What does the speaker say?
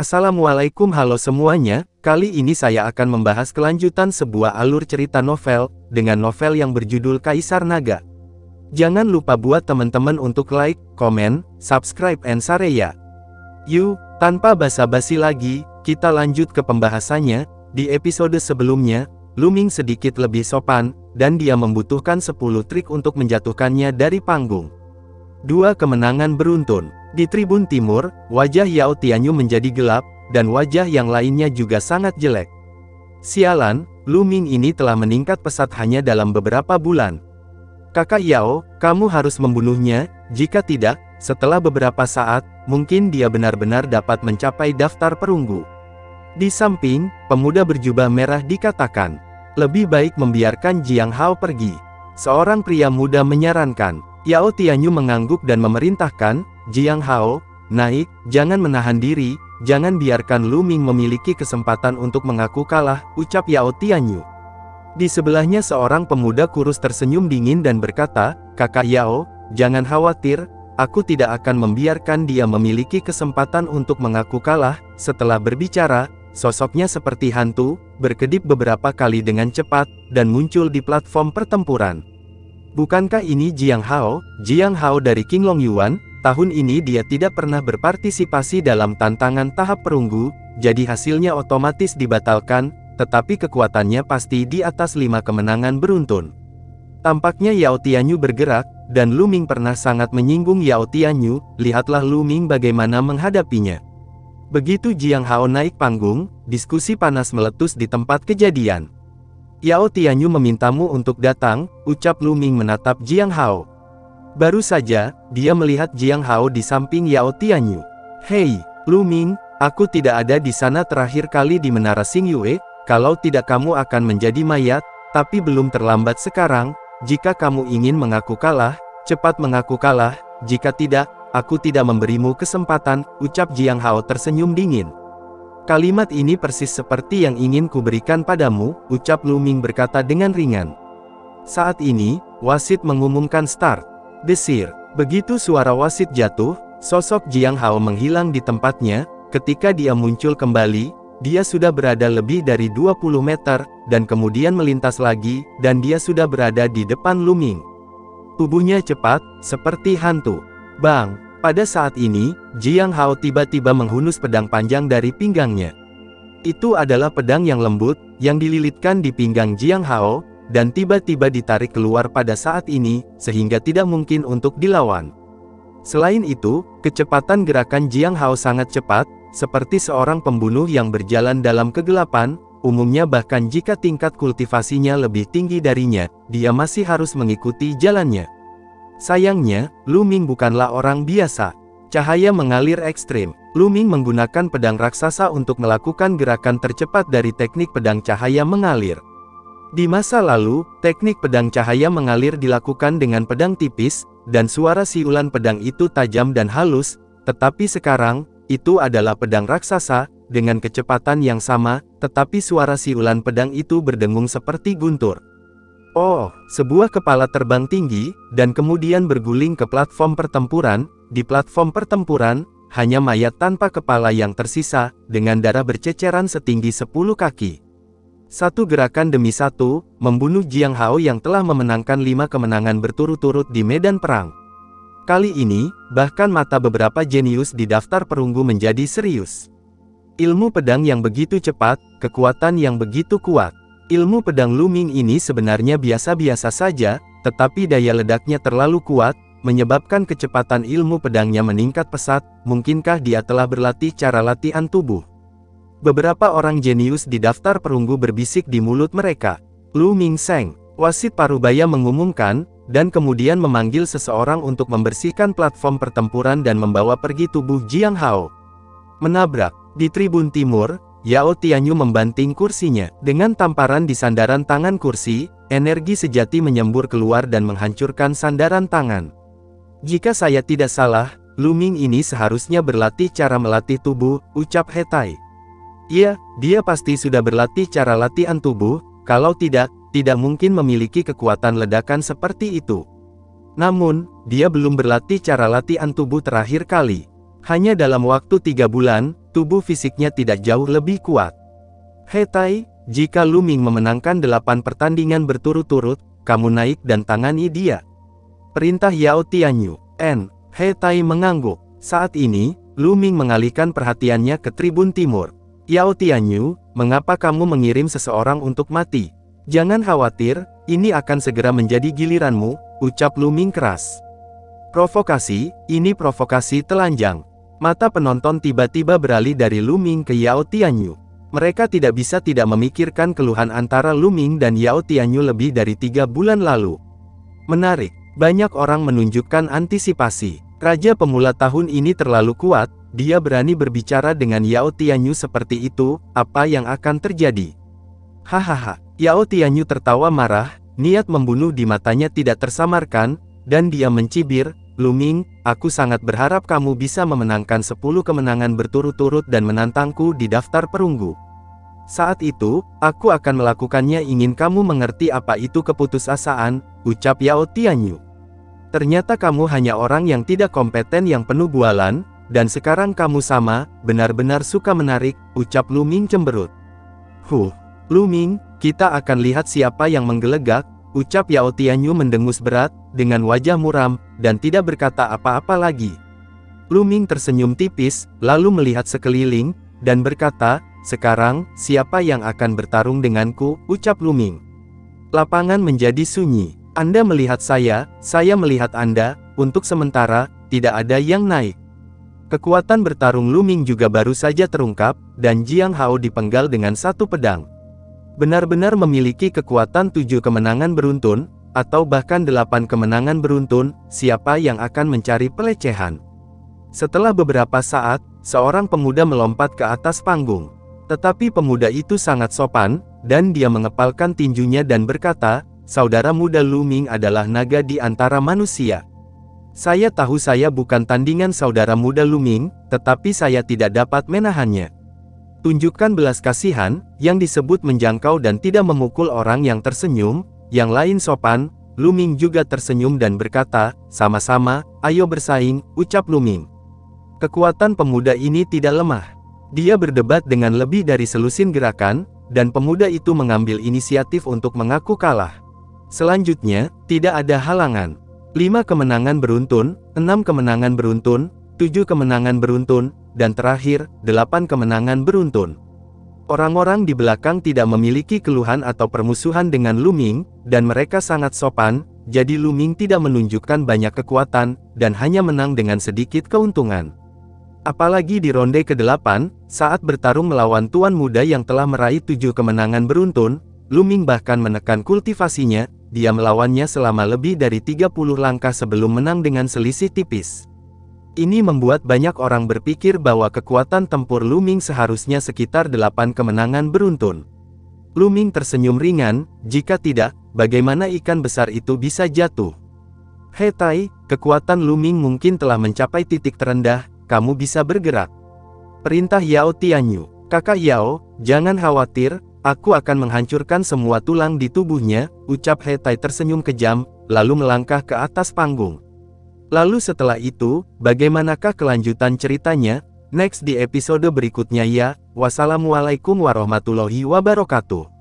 Assalamualaikum, halo semuanya. Kali ini saya akan membahas kelanjutan sebuah alur cerita novel, dengan novel yang berjudul Kaisar Naga. Jangan lupa buat teman-teman untuk like, komen, subscribe, and share ya. Yuk, tanpa basa-basi lagi, kita lanjut ke pembahasannya. Di episode sebelumnya, Lu Ming sedikit lebih sopan, dan dia membutuhkan 10 trik untuk menjatuhkannya dari panggung. 2 kemenangan beruntun. Di tribun timur, wajah Yao Tianyu menjadi gelap, dan wajah yang lainnya juga sangat jelek. Sialan, Lu Ming ini telah meningkat pesat hanya dalam beberapa bulan. Kakak Yao, kamu harus membunuhnya, jika tidak, setelah beberapa saat, mungkin dia benar-benar dapat mencapai daftar perunggu. Di samping, pemuda berjubah merah dikatakan, lebih baik membiarkan Jiang Hao pergi. Seorang pria muda menyarankan. Yao Tianyu mengangguk dan memerintahkan, Jiang Hao, naik, jangan menahan diri, jangan biarkan Lu Ming memiliki kesempatan untuk mengaku kalah, ucap Yao Tianyu. Di sebelahnya seorang pemuda kurus tersenyum dingin dan berkata, Kakak Yao, jangan khawatir, aku tidak akan membiarkan dia memiliki kesempatan untuk mengaku kalah. Setelah berbicara, sosoknya seperti hantu, berkedip beberapa kali dengan cepat, dan muncul di platform pertempuran. Bukankah ini Jiang Hao? Jiang Hao dari King Long Yuan? Tahun ini dia tidak pernah berpartisipasi dalam tantangan tahap perunggu, jadi hasilnya otomatis dibatalkan, tetapi kekuatannya pasti di atas 5 kemenangan beruntun. Tampaknya Yao Tianyu bergerak, dan Lu Ming pernah sangat menyinggung Yao Tianyu, lihatlah Lu Ming bagaimana menghadapinya. Begitu Jiang Hao naik panggung, diskusi panas meletus di tempat kejadian. Yao Tianyu memintamu untuk datang, ucap Lu Ming menatap Jiang Hao. Baru saja, dia melihat Jiang Hao di samping Yao Tianyu. Hei, Lu Ming, aku tidak ada di sana terakhir kali di Menara Xingyue, kalau tidak kamu akan menjadi mayat, tapi belum terlambat sekarang, jika kamu ingin mengaku kalah, cepat mengaku kalah, jika tidak, aku tidak memberimu kesempatan, ucap Jiang Hao tersenyum dingin. Kalimat ini persis seperti yang ingin kuberikan padamu, ucap Lu Ming berkata dengan ringan. Saat ini, wasit mengumumkan start. Desir. Begitu suara wasit jatuh, sosok Jiang Hao menghilang di tempatnya. Ketika dia muncul kembali, dia sudah berada lebih dari 20 meter, dan kemudian melintas lagi, dan dia sudah berada di depan Lu Ming. Tubuhnya cepat, seperti hantu. Bang! Pada saat ini, Jiang Hao tiba-tiba menghunus pedang panjang dari pinggangnya. Itu adalah pedang yang lembut, yang dililitkan di pinggang Jiang Hao, dan tiba-tiba ditarik keluar pada saat ini, sehingga tidak mungkin untuk dilawan. Selain itu, kecepatan gerakan Jiang Hao sangat cepat, seperti seorang pembunuh yang berjalan dalam kegelapan, umumnya bahkan jika tingkat kultivasinya lebih tinggi darinya, dia masih harus mengikuti jalannya. Sayangnya, Lu Ming bukanlah orang biasa. Cahaya mengalir ekstrim. Lu Ming menggunakan pedang raksasa untuk melakukan gerakan tercepat dari teknik pedang cahaya mengalir. Di masa lalu, teknik pedang cahaya mengalir dilakukan dengan pedang tipis, dan suara siulan pedang itu tajam dan halus, tetapi sekarang, itu adalah pedang raksasa, dengan kecepatan yang sama, tetapi suara siulan pedang itu berdengung seperti guntur. Oh, sebuah kepala terbang tinggi, dan kemudian berguling ke platform pertempuran. Di platform pertempuran, hanya mayat tanpa kepala yang tersisa, dengan darah berceceran setinggi 10 kaki. Satu gerakan demi satu, membunuh Jiang Hao yang telah memenangkan 5 kemenangan berturut-turut di medan perang. Kali ini, bahkan mata beberapa jenius di daftar perunggu menjadi serius. Ilmu pedang yang begitu cepat, kekuatan yang begitu kuat. Ilmu pedang Lu Ming ini sebenarnya biasa-biasa saja, tetapi daya ledaknya terlalu kuat, menyebabkan kecepatan ilmu pedangnya meningkat pesat. Mungkinkah dia telah berlatih cara latihan tubuh? Beberapa orang jenius di daftar perunggu berbisik di mulut mereka. Lu Ming Seng, wasit parubaya mengumumkan, dan kemudian memanggil seseorang untuk membersihkan platform pertempuran dan membawa pergi tubuh Jiang Hao. Menabrak. Di tribun timur, Yao Tianyu membanting kursinya. Dengan tamparan di sandaran tangan kursi, energi sejati menyembur keluar dan menghancurkan sandaran tangan. Jika saya tidak salah, Lu Ming ini seharusnya berlatih cara melatih tubuh, ucap Hetai. Iya, dia pasti sudah berlatih cara latihan tubuh, kalau tidak mungkin memiliki kekuatan ledakan seperti itu. Namun, dia belum berlatih cara latihan tubuh terakhir kali. Hanya dalam waktu 3 bulan, tubuh fisiknya tidak jauh lebih kuat. He Tai, jika Lu Ming memenangkan 8 pertandingan berturut-turut, kamu naik dan tangani dia. Perintah Yao Tianyu. He Tai mengangguk. Saat ini, Lu Ming mengalihkan perhatiannya ke tribun timur. Yao Tianyu, mengapa kamu mengirim seseorang untuk mati? Jangan khawatir, ini akan segera menjadi giliranmu, ucap Lu Ming keras. Provokasi, ini provokasi telanjang. Mata penonton tiba-tiba beralih dari Lu Ming ke Yao Tianyu. Mereka tidak bisa tidak memikirkan keluhan antara Lu Ming dan Yao Tianyu lebih dari 3 bulan lalu. Menarik, banyak orang menunjukkan antisipasi. Raja pemula tahun ini terlalu kuat, dia berani berbicara dengan Yao Tianyu seperti itu, apa yang akan terjadi? Hahaha, Yao Tianyu tertawa marah, niat membunuh di matanya tidak tersamarkan, dan dia mencibir, Lu Ming, aku sangat berharap kamu bisa memenangkan 10 kemenangan berturut-turut dan menantangku di daftar perunggu. Saat itu, aku akan melakukannya ingin kamu mengerti apa itu keputusasaan, ucap Yao Tianyu. Ternyata kamu hanya orang yang tidak kompeten yang penuh bualan, dan sekarang kamu benar-benar suka menarik, ucap Lu Ming cemberut. Lu Ming, kita akan lihat siapa yang menggelegak, ucap Yao Tianyu mendengus berat, dengan wajah muram, dan tidak berkata apa-apa lagi. Lu Ming tersenyum tipis, lalu melihat sekeliling, dan berkata, sekarang, siapa yang akan bertarung denganku, ucap Lu Ming. Lapangan menjadi sunyi. Anda melihat saya melihat Anda, untuk sementara, tidak ada yang naik. Kekuatan bertarung Lu Ming juga baru saja terungkap, dan Jiang Hao dipenggal dengan 1 pedang. Benar-benar memiliki kekuatan 7 kemenangan beruntun, atau bahkan 8 kemenangan beruntun, siapa yang akan mencari pelecehan? Setelah beberapa saat, seorang pemuda melompat ke atas panggung. Tetapi pemuda itu sangat sopan, dan dia mengepalkan tinjunya dan berkata, saudara muda Lu Ming adalah naga di antara manusia. Saya tahu saya bukan tandingan saudara muda Lu Ming, tetapi saya tidak dapat menahannya. Tunjukkan belas kasihan, yang disebut menjangkau dan tidak memukul orang yang tersenyum, yang lain sopan. Lu Ming juga tersenyum dan berkata, sama-sama, ayo bersaing, ucap Lu Ming. Kekuatan pemuda ini tidak lemah. Dia berdebat dengan lebih dari selusin gerakan, dan pemuda itu mengambil inisiatif untuk mengaku kalah. Selanjutnya, tidak ada halangan. 5 kemenangan beruntun, 6 kemenangan beruntun, 7 kemenangan beruntun, dan terakhir, 8 kemenangan beruntun. Orang-orang di belakang tidak memiliki keluhan atau permusuhan dengan Lu Ming, dan mereka sangat sopan, jadi Lu Ming tidak menunjukkan banyak kekuatan, dan hanya menang dengan sedikit keuntungan. Apalagi di ronde ke-8, saat bertarung melawan tuan muda yang telah meraih 7 kemenangan beruntun, Lu Ming bahkan menekan kultivasinya, dia melawannya selama lebih dari 30 langkah sebelum menang dengan selisih tipis. Ini membuat banyak orang berpikir bahwa kekuatan tempur Lu Ming seharusnya sekitar 8 kemenangan beruntun. Lu Ming tersenyum ringan, jika tidak, bagaimana ikan besar itu bisa jatuh? He Tai, kekuatan Lu Ming mungkin telah mencapai titik terendah, kamu bisa bergerak. Perintah Yao Tianyu. Kakak Yao, jangan khawatir, aku akan menghancurkan semua tulang di tubuhnya, ucap He Tai tersenyum kejam, lalu melangkah ke atas panggung. Lalu setelah itu, bagaimanakah kelanjutan ceritanya? Next di episode berikutnya ya. Wassalamualaikum warahmatullahi wabarakatuh.